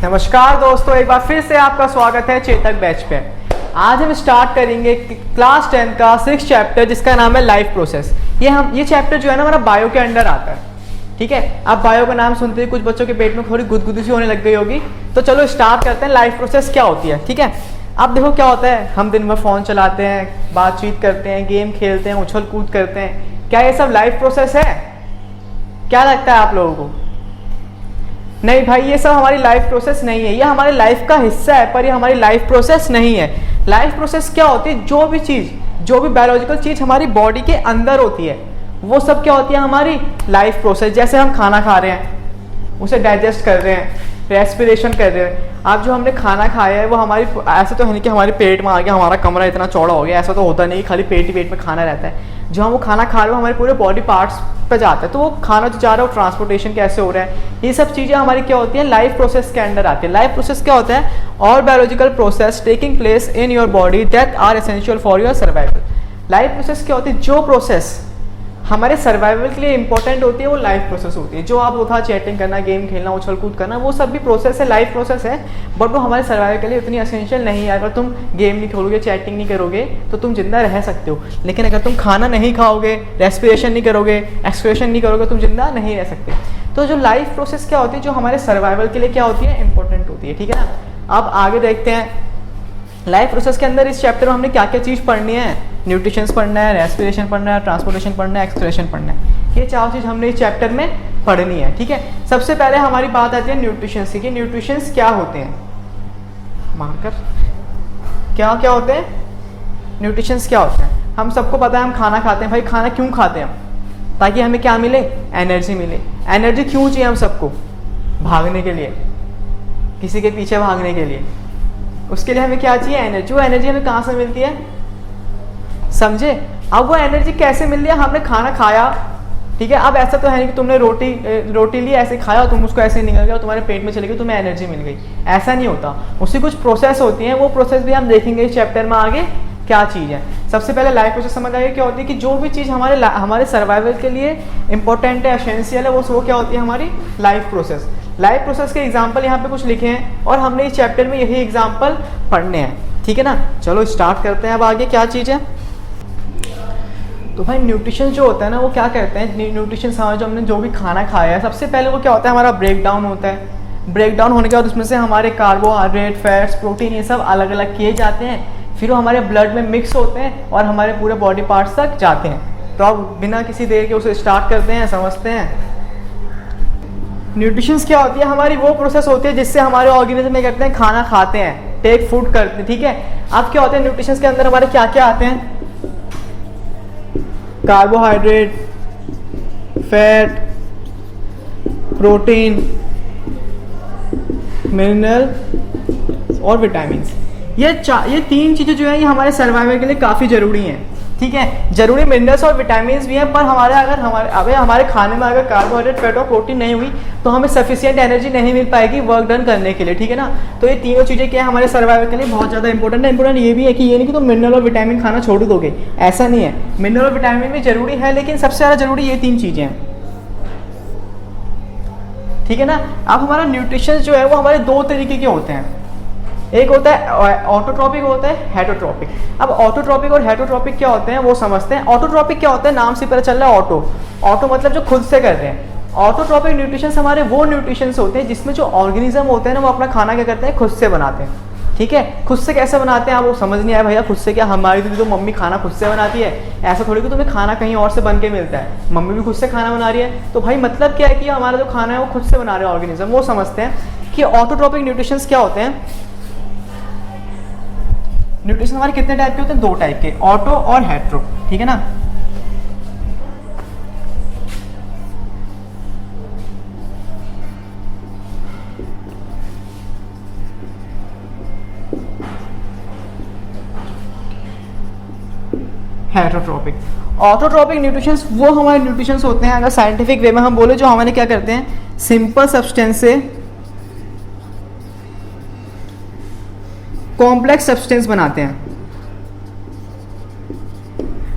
नमस्कार दोस्तों, एक बार फिर से आपका स्वागत है चेतक बैच पे। आज हम स्टार्ट करेंगे क्लास 10 का 6th चैप्टर जिसका नाम है लाइफ प्रोसेस। ये चैप्टर जो है ना हमारा बायो के अंडर आता है। ठीक है, अब बायो का नाम सुनते ही कुछ बच्चों के पेट में थोड़ी गुदगुदी सी होने लग गई होगी। तो चलो स्टार्ट करते हैं लाइफ प्रोसेस क्या होती है। ठीक है, अब देखो क्या होता है, हम दिन भर फ़ोन चलाते हैं, बातचीत करते हैं, गेम खेलते हैं, उछल कूद करते हैं। क्या ये सब लाइफ प्रोसेस है? क्या लगता है आप लोगों को? नहीं भाई, ये सब हमारी लाइफ प्रोसेस नहीं है। ये हमारी लाइफ का हिस्सा है पर ये हमारी लाइफ प्रोसेस नहीं है। लाइफ प्रोसेस क्या होती है? जो भी बायोलॉजिकल चीज़ हमारी बॉडी के अंदर होती है वो सब क्या होती है हमारी लाइफ प्रोसेस। जैसे हम खाना खा रहे हैं, उसे डाइजेस्ट कर रहे हैं, रेस्पिरेशन कर रहे हैं। अब जो हमने खाना खाया है वो हमारी, ऐसा तो है नहीं कि हमारे पेट में आ गया, हमारा कमरा इतना चौड़ा हो गया, ऐसा तो होता नहीं, खाली पेट ही पेट में खाना रहता है। जो हम वो खाना खा रहे हो हमारे पूरे बॉडी पार्ट्स पे जाता है, तो वो खाना जो जा रहा है वो ट्रांसपोर्टेशन कैसे हो रहा है, ये सब चीज़ें हमारी क्या होती हैं लाइफ प्रोसेस के अंडर आती है। लाइफ प्रोसेस क्या होता है? और biological process taking place in your body that are essential for your survival. Life process क्या होती है? जो प्रोसेस हमारे सर्वाइवल के लिए इंपॉर्टेंट होती है वो लाइफ प्रोसेस होती है। जो आप होता चैटिंग करना, गेम खेलना, उछल कूद करना, वो सब भी प्रोसेस है, लाइफ प्रोसेस है, बट वो हमारे सर्वाइवल के लिए उतनी एसेंशियल नहीं है। अगर तुम गेम नहीं खेलोगे, चैटिंग नहीं करोगे तो तुम जिंदा रह सकते हो, लेकिन अगर तुम खाना नहीं खाओगे, रेस्पिरेशन नहीं करोगे, एक्सक्रेशन नहीं करोगे, तुम जिंदा नहीं रह सकते। तो जो लाइफ प्रोसेस क्या होती है, जो हमारे सर्वाइवल के लिए क्या होती है, इंपॉर्टेंट होती है। ठीक है ना। अब आगे देखते हैं लाइफ प्रोसेस के अंदर इस चैप्टर में हमने क्या क्या चीज़ पढ़नी है। न्यूट्रिशंस पढ़ना है, रेस्पिरेशन पढ़ना है, ट्रांसपोर्टेशन पढ़ना है, एक्सक्रेशन पढ़ना है। ये चार चीज़ हमने इस चैप्टर में पढ़नी है। ठीक है, सबसे पहले हमारी बात आती है न्यूट्रिशंस की। न्यूट्रिशंस क्या होते हैं? मार्कर क्या क्या होते हैं? न्यूट्रिशंस क्या होते हैं? हम सबको पता है हम खाना खाते हैं। भाई खाना क्यों खाते हैं हम? ताकि हमें क्या मिले? एनर्जी मिले। एनर्जी क्यों चाहिए हम सबको? भागने के लिए, किसी के पीछे भागने के लिए। उसके लिए हमें क्या चाहिए? एनर्जी। वो एनर्जी हमें कहाँ से मिलती है? समझे? अब वो एनर्जी कैसे मिल रही है? हमने खाना खाया, ठीक है, अब ऐसा तो है नहीं कि तुमने रोटी ली, ऐसे खाया, तुम उसको ऐसे निकल गया, तुम्हारे पेट में चली गई, तुम्हें एनर्जी मिल गई। ऐसा नहीं होता, उसकी कुछ प्रोसेस होती है। वो प्रोसेस भी हम देखेंगे इस चैप्टर में आगे क्या चीज़ है। सबसे पहले लाइफ प्रोसेस समझ आइए क्या होती है कि जो भी चीज़ हमारे सर्वाइवल के लिए इंपॉर्टेंट है, एसेंशियल है, वो क्या होती है हमारी लाइफ प्रोसेस। लाइफ प्रोसेस के एग्जाम्पल यहाँ पे कुछ लिखे हैं और हमने इस चैप्टर में यही एग्जाम्पल पढ़ने हैं। ठीक है ना, चलो स्टार्ट करते हैं। अब आगे क्या चीज़ है? तो भाई न्यूट्रिशन जो होता है ना वो क्या कहते हैं, न्यूट्रिशन समझ, जो हमने जो भी खाना खाया है सबसे पहले वो क्या होता है हमारा ब्रेक डाउन होता है। ब्रेक डाउन होने के बाद उसमें से हमारे कार्बोहाइड्रेट, फैट्स, प्रोटीन, ये सब अलग अलग किए जाते हैं, फिर वो हमारे ब्लड में मिक्स होते हैं और हमारे पूरे बॉडी पार्ट्स तक जाते हैं। तो अब बिना किसी देर के उसे स्टार्ट करते हैं, समझते हैं। न्यूट्रिशंस क्या होती है? हमारी वो प्रोसेस होती है जिससे हमारे ऑर्गेनिज्म में करते हैं खाना खाते हैं, टेक फूड करते हैं। ठीक है, अब क्या होता है न्यूट्रिशंस के अंदर हमारे क्या क्या आते हैं? कार्बोहाइड्रेट, फैट, प्रोटीन, मिनरल और विटामिन। ये तीन चीज़ें जो है ये हमारे सर्वाइवल के लिए काफ़ी ज़रूरी हैं। ठीक है, जरूरी मिनरल्स और विटामिन भी हैं, पर हमारे खाने में अगर कार्बोहाइड्रेट, फैट और प्रोटीन नहीं हुई तो हमें सफिशिएंट एनर्जी नहीं मिल पाएगी वर्क डन करने के लिए। ठीक है ना, तो ये तीनों चीज़ें क्या है हमारे सर्वाइवल के लिए बहुत ज़्यादा इंपॉर्टेंट है। इंपॉर्टेंट ये भी है कि ये नहीं कि तुम मिनरल और विटामिन खाना छोड़ दोगे, ऐसा नहीं है। मिनरल और विटामिन भी जरूरी है, लेकिन सबसे ज़्यादा जरूरी ये तीन चीज़ें हैं। ठीक है ना। अब हमारा न्यूट्रिशन जो है वो हमारे दो तरीके के होते हैं। एक होता है ऑटोट्रॉपिक, होता है हेटरोट्रॉपिक। अब ऑटोट्रॉपिक और हेटरोट्रॉपिक क्या होते हैं वो समझते हैं। ऑटोट्रॉपिक क्या होता है? नाम से पता चल रहा है ऑटो मतलब जो खुद से कर रहे हैं। ऑटोट्रॉपिक न्यूट्रिशन हमारे वो न्यूट्रिशन होते हैं जिसमें जो ऑर्गेनिज्म होते हैं ना वो अपना खाना क्या करते हैं? खुद से बनाते हैं। ठीक है, खुद से कैसे बनाते हैं? आप वो समझ नहीं आया भैया, खुद से क्या? हमारी तो मम्मी खाना खुद से बनाती है, ऐसा थोड़ी कि तुम्हें खाना कहीं और से बन के मिलता है। मम्मी भी खुद से खाना बना रही है, तो भाई मतलब क्या है कि हमारा जो खाना है वो खुद से बना रहे हैं ऑर्गेनिज्म। वो समझते हैं कि ऑटोट्रॉपिक न्यूट्रिशन क्या होते हैं। न्यूट्रिशन हमारे कितने टाइप के होते हैं? दो टाइप के, ऑटो और हेट्रो। ठीक है ना। हेटरोट्रॉपिक, ऑटोट्रॉपिक न्यूट्रिशंस वो हमारे न्यूट्रिशंस होते हैं, अगर साइंटिफिक वे में हम बोले, जो हमारे क्या करते हैं सिंपल सब्सटेंस से कॉम्प्लेक्स सब्सटेंस बनाते हैं।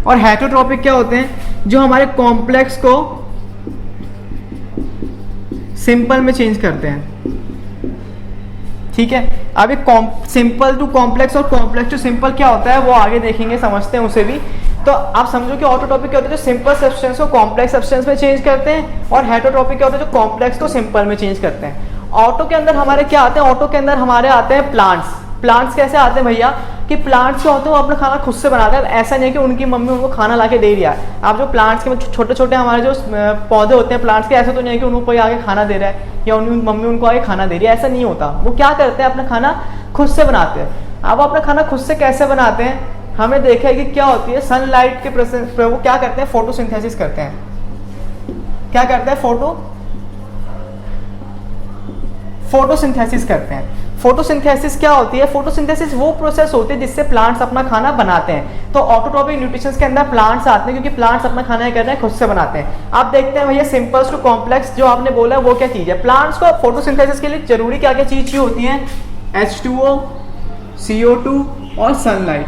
और हेटरोट्रॉपिक क्या होते हैं? जो हमारे कॉम्प्लेक्स को सिंपल में चेंज करते हैं। ठीक है। अभी सिंपल टू कॉम्प्लेक्स और कॉम्प्लेक्स टू सिंपल क्या होता है वो आगे देखेंगे, समझते हैं उसे भी। तो आप समझो कि ऑटोट्रॉपिक क्या होता है, जो सिंपल सब्सटेंस को कॉम्प्लेक्स सब्सटेंस में चेंज करते हैं, और हेटरोट्रॉपिक क्या होता है, जो कॉम्प्लेक्स को सिंपल में चेंज करते हैं। ऑटो के अंदर हमारे क्या आते हैं, ऑटो के अंदर हमारे आते हैं प्लांट्स। प्लांट्स कैसे आते हैं भैया, कि प्लांट्स क्या होते हैं वो अपना खाना खुद से बनाते हैं। ऐसा नहीं है कि उनकी मम्मी उनको खाना ला के दे दिया है। आप जो प्लांट्स के छोटे छोटे हमारे जो पौधे होते हैं प्लांट्स के, ऐसा तो नहीं है कि उनको कोई आगे खाना दे रहा है या उनकी मम्मी उनको आगे खाना दे रही है, ऐसा नहीं होता। वो क्या करते हैं, अपना खाना खुद से बनाते हैं। अब अपना खाना खुद से कैसे बनाते हैं, हमें देखा है कि क्या होती है, सनलाइट के प्रेजेंस पे वो क्या करते हैं, फोटोसिंथेसिस करते हैं। क्या करते हैं, फोटोसिंथेसिस करते हैं। फोटोसिंथेसिस क्या होती है, फोटोसिंथेसिस वो प्रोसेस होती है जिससे प्लांट्स अपना खाना बनाते हैं। तो ऑटोट्रॉपिक न्यूट्रिशंस के अंदर प्लांट्स आते हैं, क्योंकि प्लांट्स अपना खाना कर रहे हैं खुद से बनाते हैं। आप देखते हैं भैया सिंपल्स टू कॉम्प्लेक्स जो आपने बोला वो क्या चीज़ है। प्लांट्स को फोटोसिंथेसिस के लिए जरूरी क्या क्या चीज़ चाहिए होती है, H2O, CO2 और सनलाइट।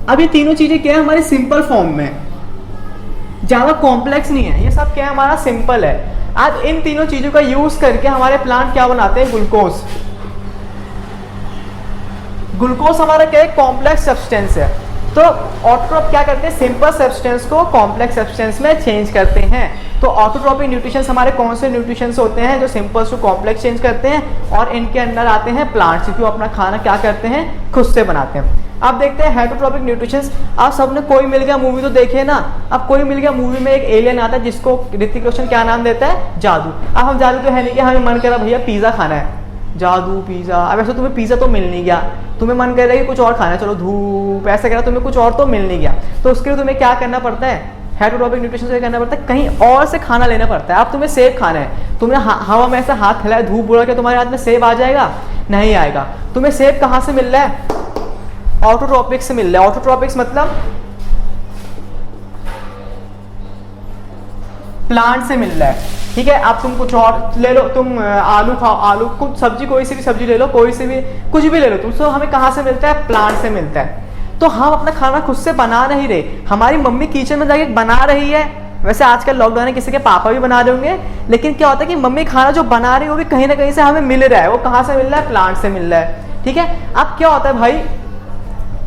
अब ये तीनों चीजें क्या है, हमारे सिंपल फॉर्म में, ज्यादा कॉम्प्लेक्स नहीं है, ये सब क्या है, हमारा सिंपल है। आज इन तीनों चीजों का यूज करके हमारे प्लांट क्या बनाते हैं, ग्लूकोज। ग्लूकोज हमारा क्या है, कॉम्प्लेक्स सब्सटेंस है। तो ऑटोट्रॉप क्या करते हैं, सिंपल सब्सटेंस को कॉम्प्लेक्स सब्सटेंस में चेंज करते हैं। तो ऑटोट्रॉपिक न्यूट्रिशंस हमारे कौन से न्यूट्रिशंस होते हैं, जो सिंपल टू कॉम्प्लेक्स चेंज करते हैं, और इनके अंदर आते हैं प्लांट्स, क्योंकि वो अपना खाना क्या करते हैं, खुद से बनाते हैं। अब देखते हैं हेटरोट्रॉपिक न्यूट्रिशंस। आप सबने कोई मिल गया मूवी तो देखिए ना। अब कोई मिल गया मूवी में एक एलियन आता है जिसको ऋतिक रोशन क्या नाम देता है, जादू। अब हम जादू तो है नहीं कि हमें मन करा भैया पिज्जा खाना है, जादू पिज्जा। अब ऐसे तुम्हें पिज्जा तो मिल नहीं गया, तुम्हें मन कर रहा है कि कुछ और खाना है, चलो धूप ऐसा करा, तुम्हें कुछ और तो मिल नहीं गया। तो उसके लिए तुम्हें क्या करना पड़ता है, हेटरोट्रॉपिक न्यूट्रिशन से करना पड़ता है, कहीं और से खाना लेना पड़ता है। अब तुम्हें सेब खाना है, तुमने हवा में ऐसा हाथ हिलाया, धूप बुला के तुम्हारे हाथ में सेब आ जाएगा, नहीं आएगा। तुम्हें सेब कहाँ से मिल रहा है, ऑटोट्रॉपिक से मिल रहा है। ऑटोट्रॉपिक्स मतलब प्लांट से मिल रहा है, ठीक है। अब तुम कुछ और ले लो, तुम आलू खाओ, आलू कुछ सब्जी, कोई सी भी सब्जी ले लो, कोई सी भी कुछ भी ले लो तुम, तो हमें कहाँ से मिलता है, प्लांट से मिलता है। तो हम अपना खाना खुद से बना नहीं रहे, हमारी मम्मी किचन में जाके बना रही है। वैसे आजकल लॉकडाउन है, किसी के पापा भी बना रहे होंगे, लेकिन क्या होता है कि मम्मी खाना जो बना रही है वो भी कहीं ना कहीं से हमें मिल रहा है। वो कहाँ से मिल रहा है, प्लांट से मिल रहा है, ठीक है। अब क्या होता है भाई,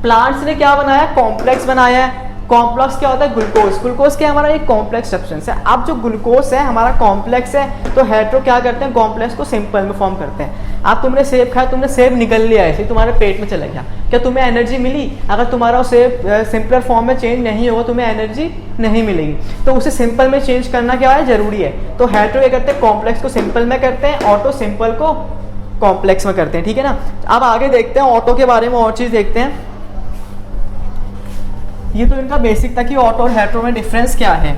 प्लांट्स ने क्या बनाया, कॉम्प्लेक्स बनाया है। कॉम्प्लेक्स क्या होता है, ग्लूकोज। ग्लूकोज क्या हमारा एक कॉम्प्लेक्स सब्सटेंस है। अब जो ग्लूकोज है हमारा कॉम्प्लेक्स है, तो हेटेरो क्या करते हैं, कॉम्प्लेक्स को सिंपल में फॉर्म करते हैं। अब तुमने सेब खाया, तुमने सेब निकल लिया, ऐसे तुम्हारे पेट में चला गया, क्या तुम्हें एनर्जी मिली? अगर तुम्हारा सेब सिंपल फॉर्म में चेंज नहीं होगा, तुम्हें एनर्जी नहीं मिलेगी। तो उसे सिंपल में चेंज करना क्या है, जरूरी है। तो हेटेरो क्या करते हैं, कॉम्प्लेक्स को सिंपल में करते हैं, ऑटो सिंपल को कॉम्प्लेक्स में करते हैं, ठीक है ना। अब आगे देखते हैं ऑटो के बारे में और चीज देखते हैं। ये तो इनका बेसिक था कि ऑटो और हेटेरो में डिफरेंस क्या है।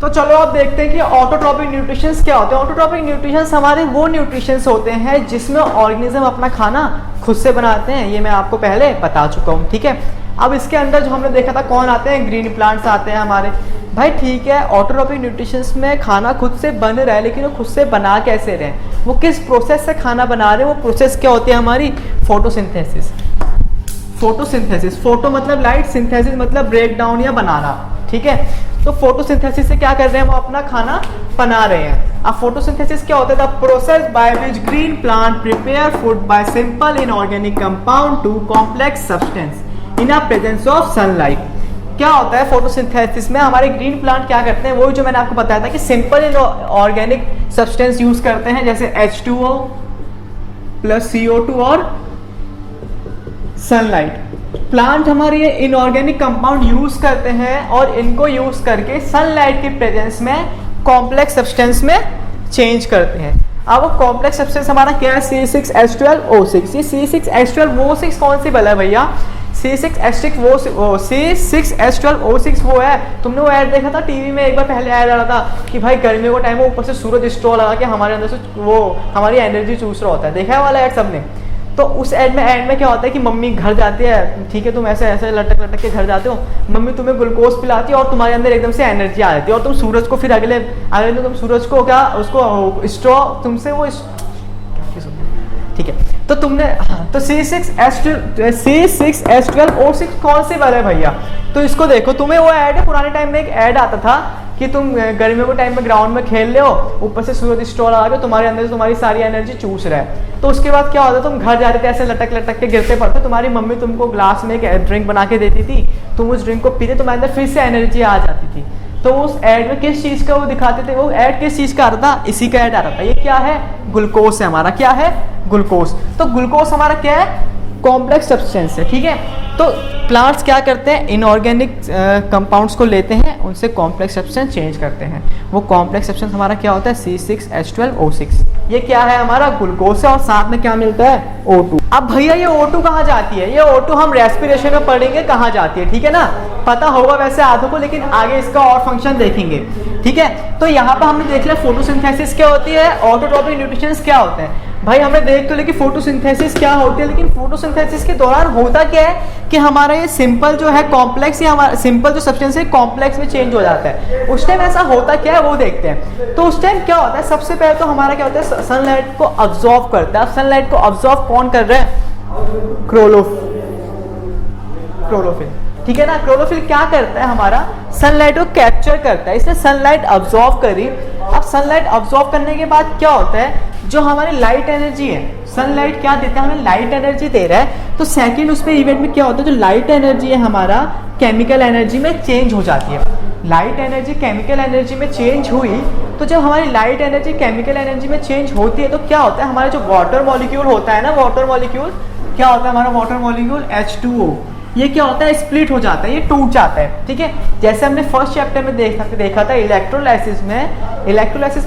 तो चलो अब देखते हैं कि ऑटोट्रॉपिक न्यूट्रिशंस क्या होते हैं। ऑटोट्रॉपिक न्यूट्रिशंस हमारे वो न्यूट्रिशंस होते हैं जिसमें ऑर्गेनिज्म अपना खाना खुद से बनाते हैं। ये मैं आपको पहले बता चुका हूँ, ठीक है। अब इसके अंदर जो हमने देखा था कौन आते हैं, ग्रीन प्लांट्स आते हैं हमारे। भाई ठीक है, ऑटोट्रॉपिक न्यूट्रिशंस में खाना खुद से बन रहा है, लेकिन वो खुद से बना कैसे रहे, वो किस प्रोसेस से खाना बना रहे हैं, वो प्रोसेस क्या होती है हमारी, फोटोसिंथेसिस। फोटोसिंथेसिस, फोटो मतलब लाइट, सिंथेसिस मतलब ब्रेक डाउन या बनाना, ठीक है। तो फोटोसिंथेसिस से क्या कर रहे हैं, वो अपना खाना बना रहे हैं। अब फोटोसिंथेसिस क्या होता है, the process by which green plant prepare food by simple inorganic compound to complex substance in a presence of sunlight. क्या होता है फोटोसिंथेसिस में, हमारे ग्रीन प्लांट क्या करते हैं, वही जो मैंने आपको बताया था कि सिंपल इनऑर्गेनिक सब्सटेंस यूज करते हैं, जैसे H2O प्लस CO2 और सनलाइट। प्लांट हमारे ये इनऑर्गेनिक कंपाउंड यूज करते हैं और इनको यूज करके सनलाइट की प्रेजेंस में कॉम्प्लेक्स सब्सटेंस में चेंज करते हैं। अब वो कॉम्प्लेक्स सब्सटेंस हमारा क्या है, C6H12O6। ये C6H12O6 कौन सी बल है भैया, C6H12O6 वो है, तुमने वो ऐड देखा था टीवी में एक बार पहले ऐड आ रहा था कि भाई गर्मियों का टाइम है, ऊपर से सूरज स्ट्रॉ लगा के हमारे अंदर से वो हमारी एनर्जी चूस रहा होता है, देखा है वाला ऐड सबने। तो उस एड में क्या होता है कि मम्मी घर जाती है, ठीक है, तुम ऐसे ऐसे लटक के घर जाते हो, मम्मी तुम्हें ग्लूकोज पिलाती है और तुम्हारे अंदर एकदम से एनर्जी आ जाती है, और तुम सूरज को फिर अगले दिन तुम सूरज को क्या उसको स्ट्रॉ तुमसे वो, ठीक है। तो तुमने तो C6H12O6 कौन सी वाला है भैया, तो इसको देखो, तुम्हें वो ऐड है, पुराने टाइम में एक ऐड आता था कि तुम गर्मियों के टाइम में ग्राउंड में खेल रहे हो, ऊपर से सूरज स्ट्रॉल आ गया, तुम्हारे अंदर से तुम्हारी सारी एनर्जी चूस रहा है, तो उसके बाद क्या होता है, तुम घर जा रहे थे ऐसे लटक लटक के गिरते पड़ते, तुम्हारी मम्मी तुमको ग्लास में एक ड्रिंक बना के देती थी, तुम उस ड्रिंक को पीते, तुम्हारे अंदर फिर से एनर्जी आ जाती थी। तो उस ऐड में किस चीज़ का वो दिखाते थे, वो ऐड किस चीज़ का आ रहा था, इसी का ऐड आ रहा था। ये क्या है, ग्लूकोज है हमारा, क्या है, ग्लूकोज। तो ग्लूकोज हमारा क्या है, कॉम्प्लेक्स सब्सटेंस है, ठीक है। तो प्लांट्स क्या करते हैं, इनऑर्गेनिक कंपाउंड्स को लेते हैं, उनसे कॉम्प्लेक्स सब्सटेंस चेंज करते हैं। वो कॉम्प्लेक्स सब्सटेंस हमारा क्या होता है, C6H12O6। ये क्या है हमारा, ग्लूकोज है, और साथ में क्या मिलता है, O2। अब भैया ये O2 कहाँ जाती है, ये O2 हम रेस्पिरेशन में पढ़ेंगे कहाँ जाती है, ठीक है ना, पता होगा वैसे आधों को, लेकिन आगे इसका और फंक्शन देखेंगे, ठीक है। तो यहाँ पर हमने देख लिया फोटोसिंथेसिस क्या होती है, ऑटोट्रॉपिक न्यूट्रिशंस क्या होते हैं। भाई हमने देख तो लेकिन फोटोसिंथेसिस क्या होती है, लेकिन फोटोसिंथेसिस के दौरान होता क्या है कि हमारा ये सिंपल जो है कॉम्प्लेक्स, या हमारा सिंपल जो सब्सटेंस है कॉम्प्लेक्स में चेंज हो जाता है। उस टाइम ऐसा होता क्या है वो देखते हैं। तो उस टाइम क्या होता है, सबसे पहले तो हमारा क्या होता है, सनलाइट को ऑब्जॉर्व करता है। अब सनलाइट को ऑब्जॉर्व कौन कर रहा है, क्लोरोफिल, ठीक है ना। क्लोरोफिल क्या करता है, हमारा सनलाइट को कैप्चर करता है, इसने सनलाइट ऑब्जॉर्व करी। अब सनलाइट ऑब्जॉर्व करने के बाद क्या होता है, जो हमारी लाइट एनर्जी है, सनलाइट क्या देता है, हमें लाइट एनर्जी दे रहा है। तो सेकंड उस पे इवेंट में क्या होता है, जो लाइट एनर्जी है हमारा केमिकल एनर्जी में चेंज हो जाती है। लाइट एनर्जी केमिकल एनर्जी में चेंज हुई, तो जब हमारी लाइट एनर्जी केमिकल एनर्जी में चेंज होती है, तो क्या होता है, हमारा जो वाटर मॉलिक्यूल होता है ना, वाटर मॉलिक्यूल क्या होता है, हमारा वाटर मॉलिक्यूल H2O, ये क्या होता है, स्प्लिट हो जाता है, ये टूट जाता है, ठीक है। जैसे हमने फर्स्ट चैप्टर में देखा था इलेक्ट्रोलाइसिस में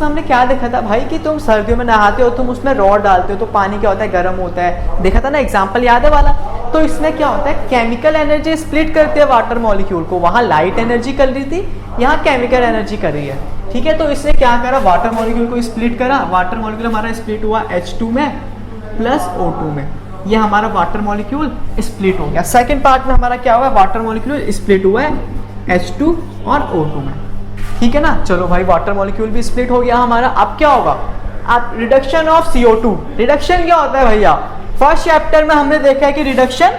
हमने क्या देखा था भाई, कि तुम सर्दियों में नहाते हो, तुम उसमें रॉड डालते हो तो पानी क्या होता है, गर्म होता है, देखा था ना, एग्जाम्पल याद है वाला। तो इसमें क्या होता है, केमिकल एनर्जी स्प्लिट करती है वाटर मॉलिक्यूल को, वहाँ लाइट एनर्जी कर रही थी, यहाँ केमिकल एनर्जी कर रही है, ठीक है। तो इसने क्या करा, वाटर मॉलिक्यूल को स्प्लिट करा, वाटर मॉलिक्यूल हमारा स्प्लिट हुआ H2 में प्लस O2 में, ये हमारा वाटर मॉलिक्यूल स्प्लिट हो गया। सेकंड पार्ट में हमारा क्या हुआ, वाटर मॉलिक्यूल स्प्लिट हुआ है H2 और O2 में, ठीक है ना। चलो भाई वाटर मॉलिक्यूल भी स्प्लिट हो गया हमारा। अब क्या होगा, अब रिडक्शन ऑफ CO2। रिडक्शन क्या होता है भैया, फर्स्ट चैप्टर में हमने देखा है कि रिडक्शन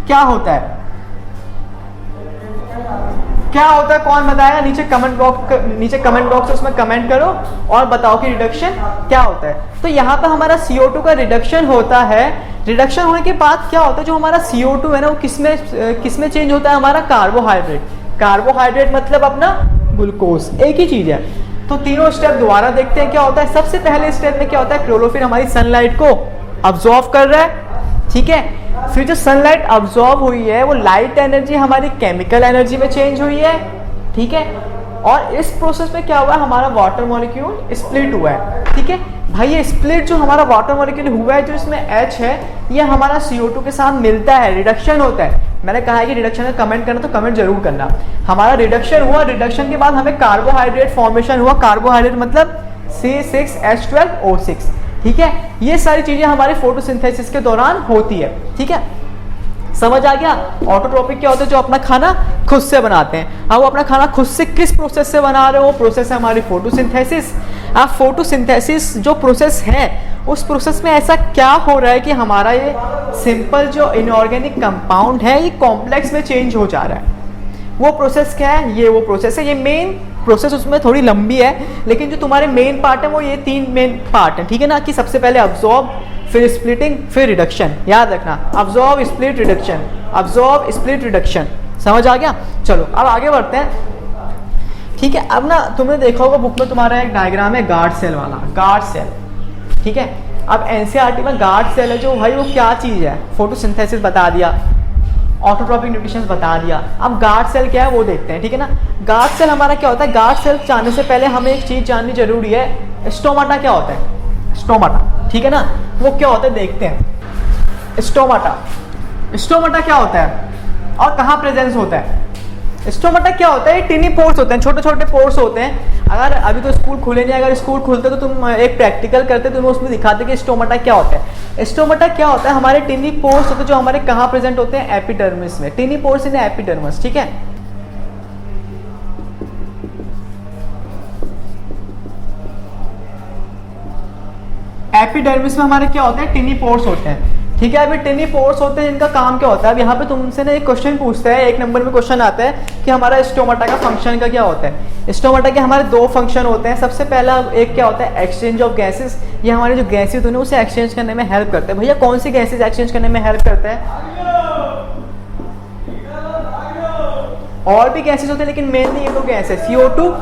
क्या होता है, क्या होता है, कौन बताया, नीचे कमेंट बॉक्स उसमें कमेंट करो और बताओ कि रिडक्शन क्या होता है। तो यहाँ पे हमारा CO2 का रिडक्शन होता है। रिडक्शन होने के बाद क्या होता है, जो हमारा CO2 है ना, वो किसमें चेंज होता है, हमारा कार्बोहाइड्रेट मतलब अपना ग्लूकोज, एक ही चीज है। तो तीनों स्टेप दोबारा देखते हैं क्या होता है। सबसे पहले स्टेप में क्या होता है, क्लोरोफिल हमारी सनलाइट को अब्जॉर्व कर रहा है, ठीक है। फिर जो सनलाइट अब्जॉर्ब हुई है, वो लाइट एनर्जी हमारी केमिकल एनर्जी में चेंज हुई है, ठीक है। और इस प्रोसेस में क्या हुआ है, हमारा वाटर मॉलिक्यूल स्प्लिट हुआ है, ठीक है। भाई ये स्प्लिट जो हमारा वाटर मॉलिक्यूल हुआ है, जो इसमें H है, ये हमारा CO2 के साथ मिलता है, रिडक्शन होता है। मैंने कहा है कि रिडक्शन का कमेंट करना, तो कमेंट जरूर करना। हमारा रिडक्शन हुआ, रिडक्शन के बाद हमें कार्बोहाइड्रेट फॉर्मेशन हुआ, कार्बोहाइड्रेट मतलब C6H12O6, ठीक है। ये सारी चीजें हमारे फोटोसिंथेसिस के दौरान होती है, ठीक है। समझ आ गया। ऑटोट्रोपिक क्या होता है, जो अपना खाना खुद से बनाते हैं। अब वो अपना खाना खुद से किस प्रोसेस से बना रहे हो, वो प्रोसेस है हमारी फोटोसिंथेसिस। अब फोटोसिंथेसिस जो प्रोसेस है, उस प्रोसेस में ऐसा क्या हो रहा है कि हमारा ये सिंपल जो इनऑर्गेनिक कंपाउंड है, ये कॉम्प्लेक्स में चेंज हो जा रहा है। वो प्रोसेस क्या है, ये वो प्रोसेस है। ये मेन प्रोसेस उसमें थोड़ी लंबी है, लेकिन जो तुम्हारे मेन पार्ट है वो ये 3 मेन पार्ट है, ठीक है ना। कि सबसे पहले अब्जॉर्ब, फिर स्प्लिटिंग, फिर रिडक्शन। याद रखना, absorb split reduction, absorb split reduction. समझ आ गया। चलो अब आगे बढ़ते हैं, ठीक है। अब ना तुमने देखा होगा बुक में तुम्हारा एक डायग्राम है गार्ड सेल वाला, गार्ड सेल, ठीक है। अब एनसीईआरटी में गार्ड सेल है जो, भाई वो क्या चीज़ है, फोटोसिंथेसिस बता दिया, ऑटोट्रोपिक न्यूट्रिशन बता दिया। अब गार्ड सेल क्या है वो देखते हैं, ठीक है ना। गार्ड सेल हमारा क्या होता है, गार्ड सेल जानने से पहले हमें एक चीज़ जाननी जरूरी है, स्टोमाटा क्या होता है, स्टोमाटा, ठीक है ना। वो क्या होता है देखते हैं। स्टोमाटा क्या होता है और कहाँ प्रेजेंस होता है। स्टोमाटा क्या होता है, टिनी पोर्स होते हैं, छोटे छोटे पोर्स होते हैं। अगर अभी तो स्कूल खुले नहीं, अगर स्कूल खुलते तो तुम एक प्रैक्टिकल करते, तुम उसमें दिखाते कि स्टोमाटा क्या होता है। स्टोमाटा क्या होता है, हमारे टिनी पोर्स होते हैं, जो हमारे कहाँ प्रेजेंट होते हैं, एपिडर्मिस में। टिनी पोर्स इन एपिडर्मिस, ठीक है। एपिडर्मिस में हमारे क्या होते हैं, टिनी पोर्स होते हैं। ठीक है। अभी टिनी पोर्स होते हैं जिनका काम क्या होता है, अब यहाँ पे तुमसे ना एक क्वेश्चन पूछते हैं, 1 नंबर में क्वेश्चन आता है कि हमारा स्टोमाटा का फंक्शन का क्या होता है। स्टोमाटा के हमारे 2 फंक्शन होते हैं। सबसे पहला एक क्या होता है, एक्सचेंज ऑफ गैसेस। ये हमारे जो गैसेज होते हैं उसे एक्सचेंज करने में हेल्प करते हैं। भैया कौन सी गैसेज एक्सचेंज करने में हेल्प करते हैं? और भी गैसेज होते हैं लेकिन मेनली ये 2 गैस है, CO2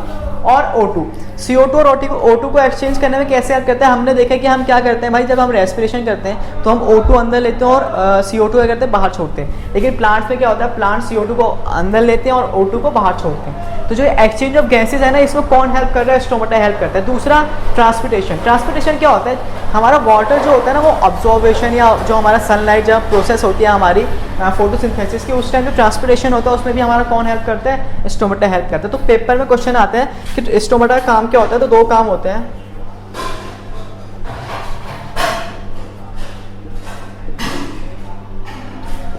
और O2। CO2 और O2 को एक्सचेंज करने में कैसे हेल्प करते हैं, हमने देखा कि हम क्या करते हैं भाई, जब हम रेस्पिरेशन करते हैं तो हम O2 अंदर लेते हैं और CO2 क्या करते हैं, बाहर छोड़ते हैं। लेकिन प्लांट्स में क्या होता है, प्लांट CO2 को अंदर लेते हैं और O2 को बाहर छोड़ते हैं। तो जो एक्सचेंज ऑफ गैसेज है ना, इसमें कौन हेल्प कर रहा है, स्टोमाटा हेल्प करता है। दूसरा ट्रांसपोर्टेशन। ट्रांसपोर्टेशन क्या होता है, हमारा वाटर जो होता है ना वो ऑब्जॉर्वेशन या जो हमारा सनलाइट जब प्रोसेस होती है हमारी फोटोसिंथेसिस की, उस टाइम जो ट्रांसपोर्टेशन होता है उसमें भी हमारा कौन हेल्प करता है, स्टोमाटा हेल्प करता है। तो पेपर में क्वेश्चन आते हैं कि स्टोमाटा का काम क्या होता है, तो 2 काम होते हैं।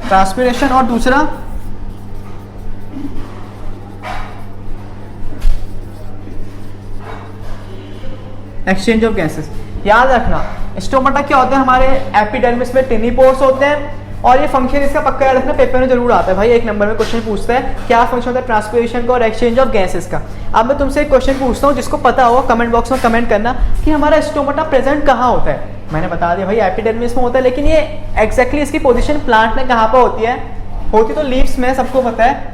ट्रांसपिरेशन और दूसरा एक्सचेंज ऑफ गैसेस। याद रखना स्टोमाटा क्या होता है, हमारे एपिडर्मिस में टिनी पोर्स होते हैं और ये फंक्शन इसका पक्का याद रखना, पेपर में जरूर आता है भाई। 1 नंबर में क्वेश्चन पूछता है क्या फंक्शन होता है ट्रांसपिरेशन का और एक्सचेंज ऑफ गैसेस का। अब मैं तुमसे एक क्वेश्चन पूछता हूँ, जिसको पता हो कमेंट बॉक्स में कमेंट करना कि हमारा स्टोमाटा प्रेजेंट कहाँ होता है। मैंने बता दिया भाई एपिडर्मिस में होता है, लेकिन ये एग्जैक्टली इसकी पोजिशन प्लांट में कहाँ पर होती है, होती तो लीव्स में, सबको पता है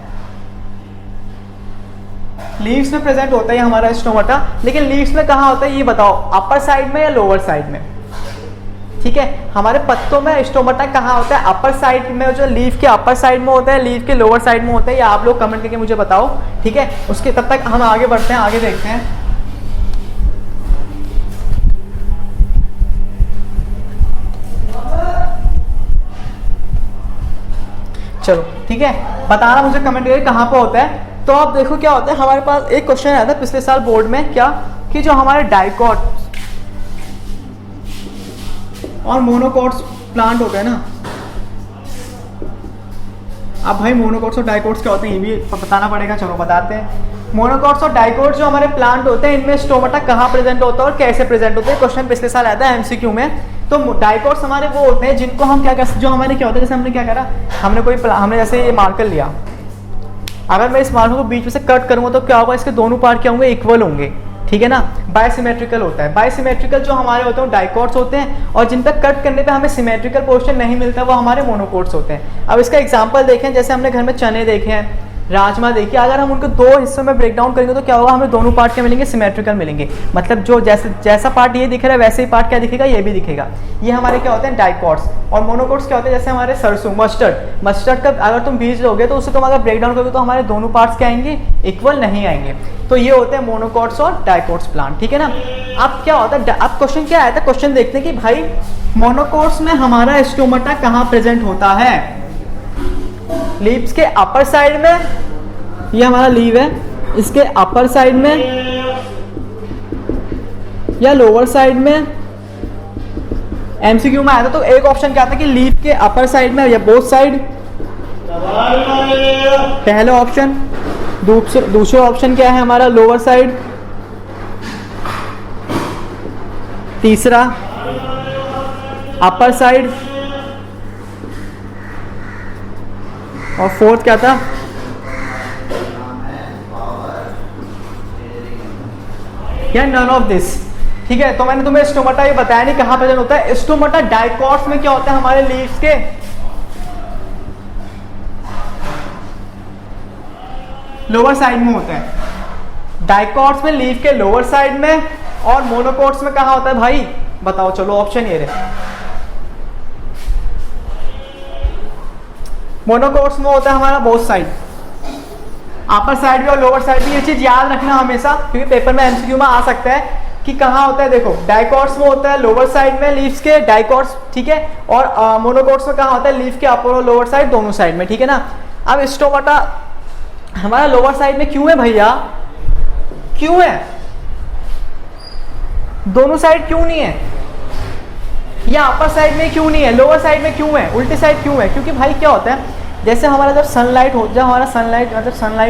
लीव्स में प्रेजेंट होता है हमारा स्टोमाटा। लेकिन लीव्स में कहाँ होता है ये बताओ, अपर साइड में या लोअर साइड में। ठीक है, हमारे पत्तों में स्टोमाटा कहाँ होता है, अपर साइड में, जो लीफ के अपर साइड में होता है, लीफ के लोअर साइड में होता है। या आप लोग कमेंट करके मुझे बताओ। ठीक है, उसके तब तक हम आगे बढ़ते हैं, आगे देखते हैं। चलो ठीक है, बताना मुझे कमेंट करके कहाँ पर होता है। तो आप देखो क्या होता है, हमारे पास एक क्वेश्चन आया था पिछले साल बोर्ड में, क्या कि जो हमारे डाइकॉट और मोनोकॉट्स प्लांट होते हैं ना, अब भाई मोनोकॉट्स और डाइकॉट्स क्या होते हैं ये भी बताना पड़ेगा। चलो बताते हैं। मोनोकॉट्स और डाइकॉट्स जो हमारे प्लांट होते हैं, इनमें स्टोमाटा कहाँ प्रेजेंट होता है और कैसे प्रेजेंट होते हैं। क्वेश्चन पिछले साल आया था MCQ में। तो डाइकॉट्स हमारे वो होते हैं जिनको हम क्या कर, जो हमारे क्या होता है, जैसे हमने क्या करा, हमने जैसे ये मार्कर लिया, अगर मैं इस मार्कर को बीच में से कट करूंगा तो क्या होगा, इसके दोनों पार्ट क्या होंगे, इक्वल होंगे। ठीक है ना, बायसिमेट्रिकल होता है। बायसिमेट्रिकल जो हमारे होते हैं डाइकॉट्स होते हैं, और जिन पर कट करने पे हमें सिमेट्रिकल पोर्शन नहीं मिलता वो हमारे मोनोकॉट्स होते हैं। अब इसका एग्जांपल देखें, जैसे हमने घर में चने देखे हैं, राजमा देखिए, अगर हम उनको 2 हिस्सों में ब्रेक डाउन करेंगे तो क्या होगा, हमें दोनों पार्ट क्या मिलेंगे, सिमेट्रिकल मिलेंगे। मतलब जो जैसा पार्ट ये दिख रहा है वैसे ही पार्ट क्या दिखेगा, ये भी दिखेगा। ये हमारे क्या होते हैं डाइकॉट्स। और मोनोकॉट्स क्या होते हैं, जैसे हमारे सरसों, मस्टर्ड का अगर तुम बीज लोगे तो उसे तुम अगर ब्रेक डाउन करोगे तो हमारे दोनों पार्ट्स क्या आएंगे, इक्वल नहीं आएंगे। तो ये होते हैं मोनोकॉट्स और डाइकॉट्स प्लांट। ठीक है ना। अब क्या होता है, अब क्वेश्चन क्या आया था, क्वेश्चन देखते हैं कि भाई मोनोकॉट्स में हमारा स्टोमाटा कहाँ प्रेजेंट होता है, लीव्स के अपर साइड में, ये हमारा लीव है, इसके अपर साइड में या लोअर साइड में। MCQ में आया था तो एक ऑप्शन क्या था कि लीव के अपर साइड में या बोथ साइड, पहला ऑप्शन। दूसरा ऑप्शन क्या है हमारा, लोअर साइड। तीसरा अपर साइड, और फोर्थ क्या था, या नन ऑफ दिस। ठीक है, तो मैंने तुम्हें स्टोमाटा ये बताया नहीं कहां प्रेजेंट होता है। स्टोमाटा डाइकॉट्स में क्या होता है, हमारे लीव्स के लोअर साइड में होता है। डाइकॉट्स में लीव के लोअर साइड में, और मोनोकॉट्स में कहां होता है भाई, बताओ। चलो ऑप्शन ये रहे, मोनोकॉट्स में होता है हमारा बोथ साइड, अपर साइड भी और लोअर साइड भी। ये चीज याद रखना हमेशा, क्योंकि पेपर में MCQ में आ सकता है कि कहाँ होता है। देखो डाइकॉट्स में होता है लोअर साइड में लीव्स के, डाइकॉट्स। ठीक है, और मोनोकॉट्स में कहाँ होता है, लीव के अपर और लोअर साइड दोनों साइड में। ठीक है ना। अब स्टोमाटा हमारा लोअर साइड में क्यों है भैया, क्यों है, दोनों साइड क्यों नहीं है, या अपर साइड में क्यों नहीं है, लोअर साइड में क्यों है, उल्टी साइड क्यों है। क्योंकि भाई क्या होता है, जैसे जब हमारा सनलाइट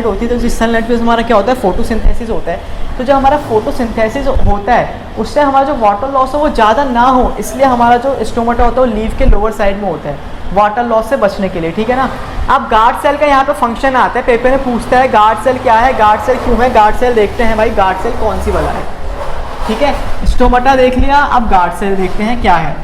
होती है तो जिस सनलाइट पे हमारा क्या होता है, फोटोसिंथेसिस होता है। तो तो जो हमारा फोटोसिंथेसिस होता है उससे हमारा जो वाटर लॉस है वो ज़्यादा ना हो, इसलिए हमारा जो स्टोमाटा होता है वो लीफ के लोअर साइड में होता है वाटर लॉस से बचने के लिए, ठीक है ना। अब गार्ड सेल का यहाँ पे फंक्शन आता है, पेपर में पूछता है गार्ड सेल क्या है, गार्ड सेल क्यों है, गार्ड सेल देखते हैं भाई गार्ड सेल कौन सी वाला है, ठीक है। स्टोमाटा देख लिया, अब गार्ड सेल देखते हैं क्या है।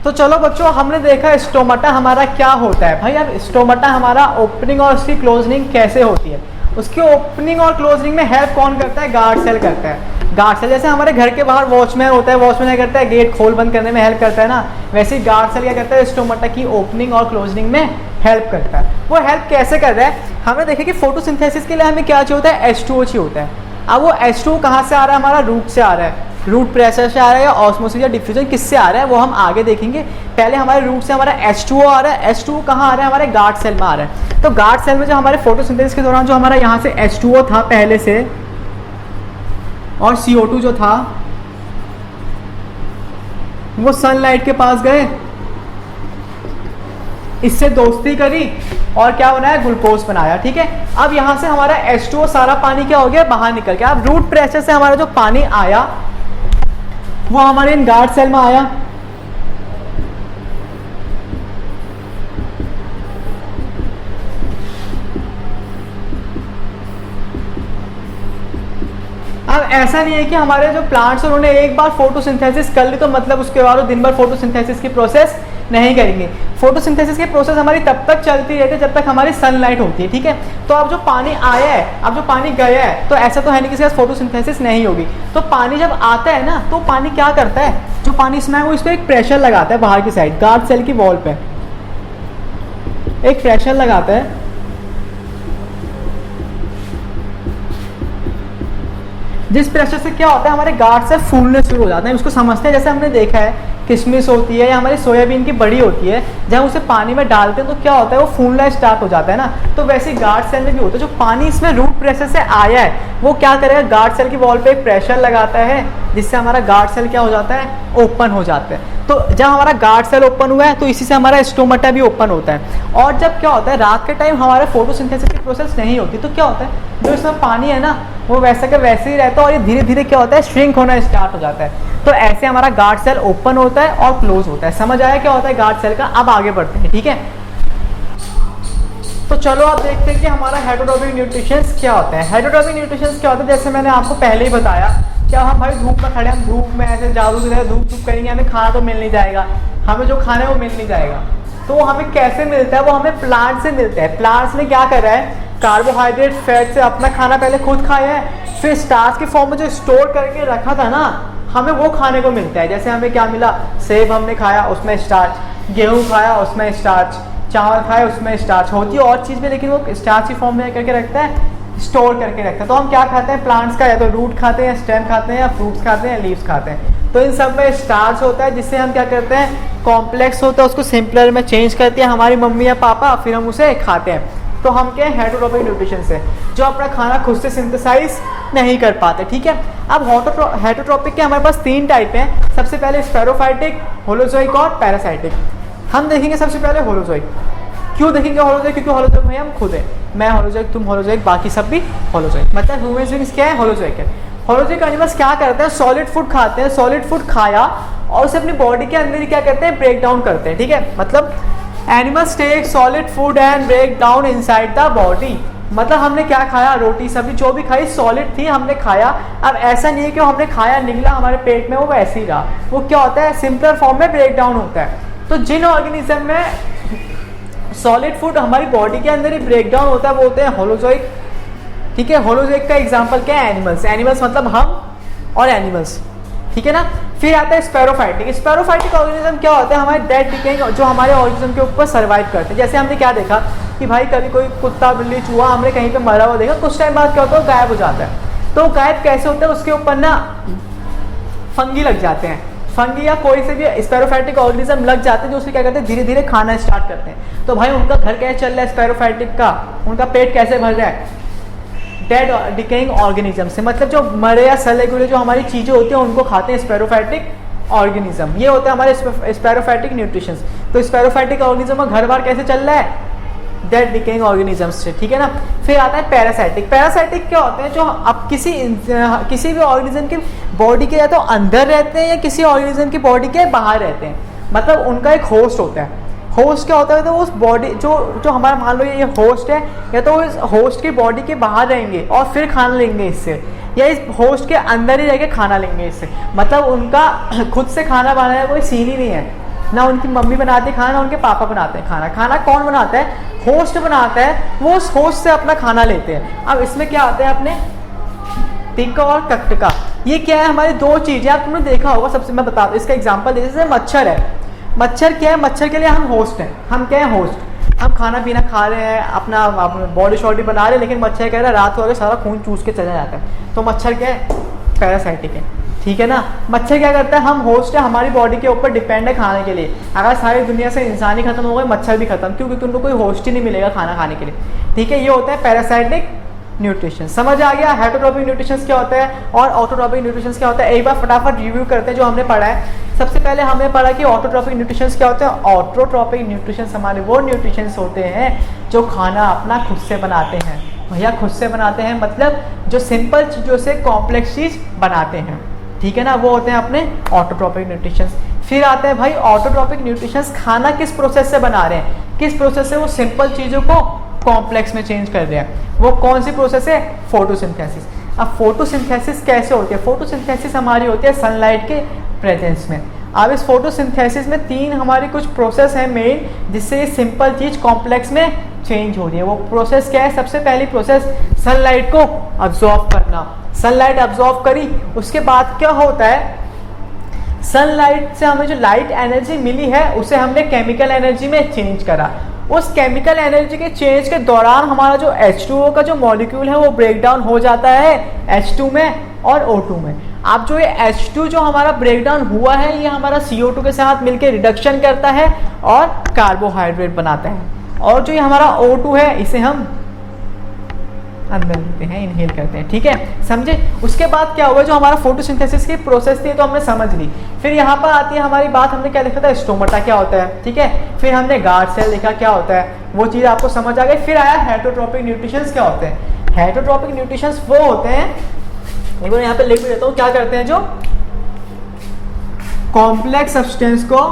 तो चलो बच्चों, हमने देखा स्टोमाटा हमारा क्या होता है भाई। अब स्टोमाटा हमारा ओपनिंग और उसकी क्लोजनिंग कैसे होती है, उसकी ओपनिंग और क्लोजनिंग में हेल्प कौन करता है, गार्ड सेल करता है। गार्ड सेल जैसे हमारे घर के बाहर वॉचमैन होता है, वॉचमैन क्या करता है, गेट खोल बंद करने में हेल्प करता है ना, वैसे ही गार्ड सेल क्या करता है, स्टोमाटा की ओपनिंग और क्लोजनिंग में हेल्प करता है। वो हेल्प कैसे कर रहा है, हमने देखा कि फोटोसिंथेसिस के लिए हमें क्या चाहिए होता है, H2O चाहिए होता है। अब वो H2O कहाँ से आ रहा है, हमारा रूट से आ रहा है, रूट प्रेशर से आ रहा है या ऑस्मोसिस या डिफ्यूजन किससे आ रहा है वो हम आगे देखेंगे। पहले हमारे रूट से हमारा H2O आ रहा है, H2O कहाँ आ रहा है, हमारे गार्ड सेल में आ रहा है। तो गार्ड सेल में जो हमारे फोटोसिंथेसिस के दौरान जो हमारा यहाँ से H2O था पहले से और CO2 जो था वो सनलाइट के पास गए, इससे दोस्ती करी और क्या बनाया, ग्लूकोज बनाया, ठीक है। अब यहाँ से हमारा H2O सारा पानी क्या हो गया, बाहर निकल गया। अब रूट प्रेशर से हमारा जो पानी आया वो हमारे इन गार्ड सेल में आया, अब ऐसा नहीं है कि हमारे जो प्लांट्स उन्होंने एक बार फोटोसिंथेसिस कर ली तो मतलब उसके बाद वो दिन भर फोटोसिंथेसिस की प्रोसेस नहीं करेंगे। फोटोसिंथेसिस की प्रोसेस हमारी तब तक चलती रहती है जब तक हमारी सनलाइट होती है, ठीक है। तो अब जो पानी आया है, अब जो पानी गया है, तो ऐसा तो है नहीं कि इसके फोटोसिंथेसिस नहीं होगी। तो पानी जब आता है ना तो पानी क्या करता है, जो पानी इसमें है वो इस पर एक प्रेशर लगाता है बाहर की साइड, गार्ड सेल की वॉल पे एक प्रेशर लगाता है, जिस प्रेशर से क्या होता है, हमारे गार्ड सेल फूलने शुरू हो जाते हैं। उसको समझते हैं, जैसे हमने देखा है किशमिश होती है या हमारी सोयाबीन की बड़ी होती है, जब उसे पानी में डालते हैं तो क्या होता है, वो फूलना स्टार्ट हो जाता है ना। तो वैसे ही गार्ड सेल में भी होता है, जो पानी इसमें रूट प्रेशर से आया है वो क्या करेगा, गार्ड सेल की वॉल पे एक प्रेशर लगाता है जिससे हमारा गार्ड सेल क्या हो जाता है, ओपन हो जाता है। तो जब हमारा गार्ड सेल ओपन हुआ है तो इसी से हमारा स्टोमाटा भी ओपन होता है। और जब क्या होता है, रात के टाइम हमारे फोटोसिंथेसिस की प्रोसेस नहीं होती तो क्या होता है, जो इसमें पानी है ना वो वैसे का वैसे ही रहता है और ये धीरे धीरे क्या होता है, श्रिंक होना स्टार्ट हो जाता है। तो ऐसे हमारा गार्ड सेल ओपन होता है और क्लोज होता है। समझ आया क्या होता है गार्ड सेल का। अब आगे बढ़ते हैं, ठीक है। तो चलो आप देखते हैं कि हमारा हेटेरोट्रॉपिक न्यूट्रिशंस क्या होता है। हेटेरोट्रॉपिक न्यूट्रिशंस क्या होता है, जैसे मैंने आपको पहले ही बताया, क्या हम भाई धूप में खड़े, हम धूप में ऐसे जादू की तरह धूप करेंगे, हमें खाना तो मिल नहीं जाएगा, हमें जो खाना है वो मिल नहीं जाएगा। तो हमें कैसे मिलता है, वो हमें प्लांट से मिलता है। प्लांट्स ने क्या करा है, कार्बोहाइड्रेट फैट से अपना खाना पहले खुद खाया है, फिर स्टार्च के फॉर्म में जो स्टोर करके रखा था ना, हमें वो खाने को मिलता है। जैसे हमें क्या मिला, सेब हमने खाया उसमें स्टार्च, गेहूँ खाया उसमें स्टार्च, चावल खाया उसमें स्टार्च होती है और चीज़ में, लेकिन वो स्टार्च की फॉर्म में करके रखता है, स्टोर करके रखता है। तो हम क्या खाते हैं प्लांट्स का, या तो रूट खाते हैं, स्टेम खाते हैं, या फ्रूट्स खाते हैं, या लीव्स खाते हैं। तो इन सब में स्टार्च होता है जिससे हम क्या करते हैं, कॉम्प्लेक्स होता है उसको सिंपलर में चेंज करती है हमारी मम्मी या पापा, फिर हम उसे खाते हैं। तो हम क्या है, हेटेरोट्रॉपिक न्यूट्रिशन से, जो अपना खाना खुद से सिंथेसाइज नहीं कर पाते, ठीक है। अब हेटेरोट्रॉपिक के हमारे पास 3 टाइप हैं। सबसे पहले स्पैरोफाइटिक, होलोजोइक और पैरासाइटिक। हम देखेंगे सबसे पहले होलोजोइक। क्यों देखेंगे होलोजोइक, क्योंकि होलोजोइक में हम खुद है, मैं होलोजोइक, तुम होलोजोइक, बाकी सब भी होलोजोइक। मतलब ह्यूमन बीइंग्स क्या है, होलोजोइक है। होलोजोइक एनिमल्स क्या करते हैं, सॉलिड फूड खाते हैं, सॉलिड फूड खाया और उसे अपनी बॉडी के अंदर ही क्या करते हैं, ब्रेक डाउन करते हैं, ठीक है। मतलब animals take solid food and break down inside the body. मतलब हमने क्या खाया, रोटी सब्जी जो भी खाई सॉलिड थी, हमने खाया। अब ऐसा नहीं है कि हमने खाया निकला हमारे पेट में वो वैसे ही रहा, वो क्या होता है, सिंपलर फॉर्म में ब्रेक डाउन होता है। तो जिन ऑर्गेनिज्म में सॉलिड फूड हमारी बॉडी के अंदर ही ब्रेक डाउन होता है वो होते हैं होलोजोइक, ठीक है। होलोजोइक का एग्जाम्पल क्या है, एनिमल्स। एनिमल्स मतलब हम और एनिमल्स, ठीक है ना। फिर आता है स्पैरोफाइटिक। स्पैरोफाइटिक ऑर्गेनिज्म क्या होता है, हमारे डेड डिकेइंग जो हमारे ऑर्गेनिज्म के ऊपर सर्वाइव करते हैं। जैसे हमने क्या देखा कि भाई कभी कोई कुत्ता बिल्ली चूहा हमने कहीं पे मरा हुआ देखा, कुछ टाइम बाद क्या होता है, गायब हो जाता है। तो गायब कैसे होता है, उसके ऊपर ना फंगी लग जाते हैं, फंगी या कोई से भी स्पैरोफाइटिक ऑर्गेनिज्म लग जाते हैं जो उसे क्या करते हैं, धीरे धीरे खाना स्टार्ट करते हैं। तो भाई उनका घर कैसे चल रहा है स्पैरोफाइटिक का, उनका पेट कैसे भर रहा है, डेड डिकेइंग ऑर्गेनिज्म से। मतलब जो मरे या सले गुले जो हमारी चीज़ें होती हैं उनको खाते हैं स्पैरोफाइटिक ऑर्गेनिज्म। ये होता है हमारे स्पैरोफाइटिक न्यूट्रिशंस। तो स्पैरोफाइटिक ऑर्गेनिज्म का घर बार कैसे चल रहा है, डेड डिकेइंग ऑर्गेनिजम्स से, ठीक है ना। फिर आता है पैरासाइटिक। पैरासाइटिक क्या होते हैं, जो अब किसी भी ऑर्गेनिज्म की बॉडी के या तो अंदर रहते हैं या किसी ऑर्गेनिज्म की बॉडी के बाहर रहते हैं, मतलब उनका एक होस्ट होता है। होस्ट क्या होता है, तो उस बॉडी जो हमारा मान लो ये होस्ट है, या तो इस होस्ट की बॉडी के बाहर रहेंगे और फिर खाना लेंगे इससे, या इस होस्ट के अंदर ही रह के खाना लेंगे इससे। मतलब उनका खुद से खाना बनाने का कोई सीन ही नहीं है, ना उनकी मम्मी बनाती है खाना, ना उनके पापा बनाते हैं खाना। खाना कौन बनाता है, होस्ट बनाता है, वो उस होस्ट से अपना खाना लेते हैं। अब इसमें क्या आता है अपने टिक्का और कक्टका, ये क्या है, हमारी दो चीज़ें आप तुमने देखा होगा। सबसे मैं बता दूँ इसका एग्जाम्पल दे, जैसे मच्छर है। मच्छर क्या है, मच्छर के लिए हम होस्ट हैं। हम क्या है, होस्ट। हम खाना पीना खा रहे हैं, अपना बॉडी शॉडी बना रहे हैं, लेकिन मच्छर कह रहा है रात हो गई सारा खून चूस के चला जाता है, तो मच्छर क्या है, पैरासाइटिक है, ठीक है ना। मच्छर क्या करता है, हम होस्ट है, हमारी बॉडी के ऊपर डिपेंड है खाने के लिए। अगर सारी दुनिया से इंसान ही खत्म हो गए, मच्छर भी खत्म, क्यों, क्योंकि उनको कोई होस्ट ही नहीं मिलेगा खाना खाने के लिए, ठीक है। ये होता है पैरासाइटिक न्यूट्रिशन। समझ आ गया हेटरोट्रॉपिक न्यूट्रिशन क्या होता है और ऑटोट्रॉपिक न्यूट्रिशन क्या होता है। एक बार फटाफट रिव्यू करते हैं जो हमने पढ़ा है। सबसे पहले हमने पढ़ा कि ऑटोट्रॉपिक न्यूट्रिशन क्या होते हैं। ऑटोट्रॉपिक न्यूट्रिशन हमारे वो न्यूट्रिशन होते हैं जो खाना अपना खुद से बनाते हैं। भैया खुद से बनाते हैं मतलब जो सिंपल चीज़ों से कॉम्प्लेक्स चीज़ बनाते हैं, ठीक है ना, वो होते हैं अपने ऑटोट्रॉपिक न्यूट्रिशन। फिर आते हैं भाई ऑटोट्रॉपिक न्यूट्रिशन, खाना किस प्रोसेस से बना रहे हैं, किस प्रोसेस से वो सिंपल चीज़ों को कॉम्प्लेक्स में चेंज कर रहे हैं। वो कौन सी प्रोसेस है, फोटोसिंथेसिस। अब फोटोसिंथेसिस कैसे होती है, फोटोसिंथेसिस हमारी होती है सनलाइट के प्रेजेंस में। अब इस फोटोसिंथेसिस में तीन हमारी कुछ प्रोसेस है मेन, जिससे ये सिंपल चीज़ कॉम्प्लेक्स में चेंज हो रही है। वो प्रोसेस क्या है, सबसे पहली प्रोसेस सनलाइट को अब्जॉर्ब करना। सनलाइट अब्जॉर्ब करी, उसके बाद क्या होता है, सनलाइट से हमें जो लाइट एनर्जी मिली है उसे हमने केमिकल एनर्जी में चेंज करा। उस केमिकल एनर्जी के चेंज के दौरान हमारा जो H2O का जो मॉलिक्यूल है वो ब्रेक डाउन हो जाता है H2 में और O2 में। अब जो ये H2 जो हमारा ब्रेक डाउन हुआ है ये हमारा CO2 के साथ मिलकर रिडक्शन करता है और कार्बोहाइड्रेट बनाता है। और जो ये हमारा O2 है इसे हम अंदर लेते हैं, इनहेल करते हैं, ठीक है, समझे। उसके बाद क्या हुआ, जो हमारा फोटोसिंथेसिस की प्रोसेस थी तो हमने समझ ली। फिर यहाँ पर आती है हमारी बात, हमने क्या देखा था, स्टोमाटा क्या होता है, ठीक है। फिर हमने गार्ड सेल देखा क्या होता है, वो चीज़ आपको समझ आ गई। फिर आया हेटरोट्रॉपिक न्यूट्रिशंस क्या होते हैं। हेटरोट्रॉपिक न्यूट्रिशंस वो होते हैं, एक बार यहाँ पे लिख भी देता हूँ, क्या करते हैं, जो कॉम्प्लेक्स सब्सटेंस को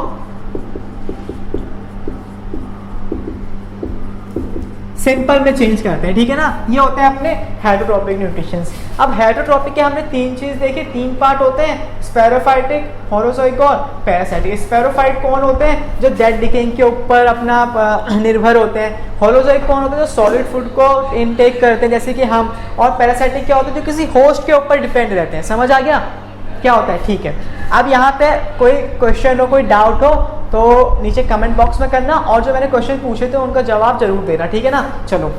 सिंपल में चेंज करते हैं, ठीक है ना। ये होते हैं अपने हेटरोट्रॉपिक न्यूट्रिशंस। अब हेटरोट्रॉपिक के हमने तीन चीज देखी, तीन पार्ट होते हैं, स्पेरोफाइटिक, होलोजोइक और पैरासाइटिक। स्पेरोफाइट कौन होते हैं, जो डेड डिकेइंग के ऊपर अपना निर्भर होते हैं। होलोजोइक कौन होते हैं, जो सॉलिड फूड को इनटेक करते हैं जैसे कि हम। और पैरासाइटिक क्या होते हैं, जो किसी होस्ट के ऊपर डिपेंड रहते हैं। समझ आ गया क्या होता है, ठीक है। अब यहाँ पे कोई क्वेश्चन हो, कोई डाउट हो तो नीचे कमेंट बॉक्स में करना, और जो मैंने क्वेश्चन पूछे थे उनका जवाब जरूर देना, ठीक है ना। चलो